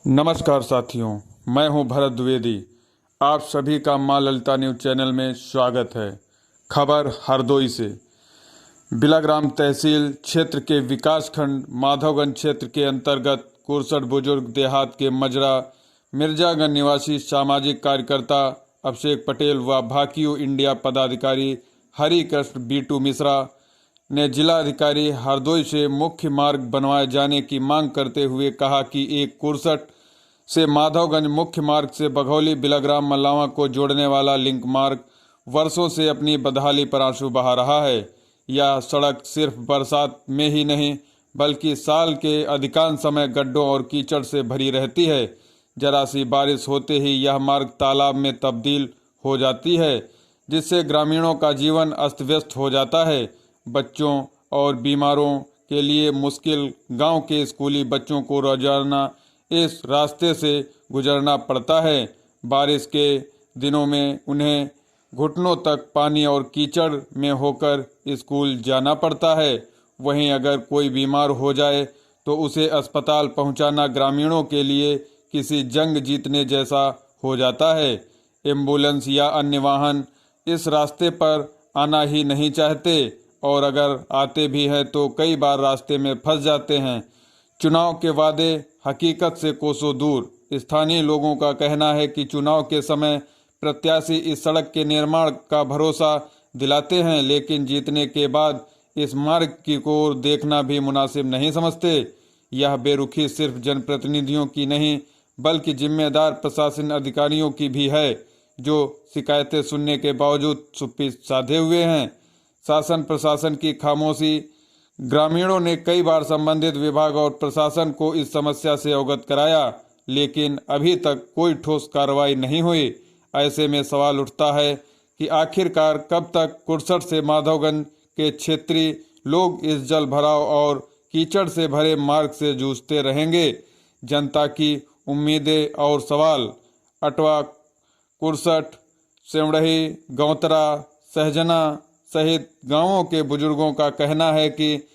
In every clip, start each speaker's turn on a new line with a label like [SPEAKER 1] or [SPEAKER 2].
[SPEAKER 1] नमस्कार साथियों, मैं हूं भरत द्विवेदी। आप सभी का मां ललिता न्यूज चैनल में स्वागत है। खबर हरदोई से। बिलाग्राम तहसील क्षेत्र के विकासखंड माधवगंज क्षेत्र के अंतर्गत कुरसठ बुजुर्ग देहात के मजरा मिर्जागंज निवासी सामाजिक कार्यकर्ता अभिषेक पटेल व भाकियू इंडिया पदाधिकारी हरिकृष्ण बीटू मिश्रा ने जिलाधिकारी हरदोई से मुख्य मार्ग बनवाए जाने की मांग करते हुए कहा कि एक कुरसठ से माधवगंज मुख्य मार्ग से बघौली बिलाग्राम मल्लावा को जोड़ने वाला लिंक मार्ग वर्षों से अपनी बदहाली पर आंसू बहा रहा है। यह सड़क सिर्फ बरसात में ही नहीं बल्कि साल के अधिकांश समय गड्ढों और कीचड़ से भरी रहती है। जरा सी बारिश होते ही यह मार्ग तालाब में तब्दील हो जाती है, जिससे ग्रामीणों का जीवन अस्त व्यस्त हो जाता है। बच्चों और बीमारों के लिए मुश्किल। गांव के स्कूली बच्चों को रोजाना इस रास्ते से गुजरना पड़ता है। बारिश के दिनों में उन्हें घुटनों तक पानी और कीचड़ में होकर स्कूल जाना पड़ता है। वहीं अगर कोई बीमार हो जाए तो उसे अस्पताल पहुंचाना ग्रामीणों के लिए किसी जंग जीतने जैसा हो जाता है। एम्बुलेंस या अन्य वाहन इस रास्ते पर आना ही नहीं चाहते और अगर आते भी हैं तो कई बार रास्ते में फंस जाते हैं। चुनाव के वादे हकीकत से कोसों दूर। स्थानीय लोगों का कहना है कि चुनाव के समय प्रत्याशी इस सड़क के निर्माण का भरोसा दिलाते हैं, लेकिन जीतने के बाद इस मार्ग की ओर देखना भी मुनासिब नहीं समझते। यह बेरुखी सिर्फ जनप्रतिनिधियों की नहीं बल्कि जिम्मेदार प्रशासन अधिकारियों की भी है, जो शिकायतें सुनने के बावजूद चुप्पी साधे हुए हैं। शासन प्रशासन की खामोशी। ग्रामीणों ने कई बार संबंधित विभाग और प्रशासन को इस समस्या से अवगत कराया, लेकिन अभी तक कोई ठोस कार्रवाई नहीं हुई। ऐसे में सवाल उठता है कि आखिरकार कब तक कुरसठ से माधवगंज के क्षेत्रीय लोग इस जल भराव और कीचड़ से भरे मार्ग से जूझते रहेंगे। जनता की उम्मीदें और सवाल। अटवा, कुरसठ, सेवड़ही, गौतरा, सहजना सहित गांवों के बुजुर्गों का कहना है कि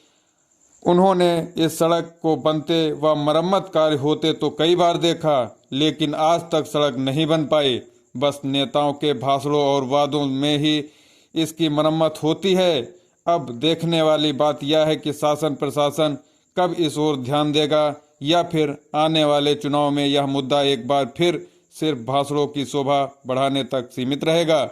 [SPEAKER 1] उन्होंने इस सड़क को बनते व मरम्मत कार्य होते तो कई बार देखा, लेकिन आज तक सड़क नहीं बन पाई। बस नेताओं के भाषणों और वादों में ही इसकी मरम्मत होती है। अब देखने वाली बात यह है कि शासन प्रशासन कब इस ओर ध्यान देगा या फिर आने वाले चुनाव में यह मुद्दा एक बार फिर सिर्फ भाषणों की शोभा बढ़ाने तक सीमित रहेगा।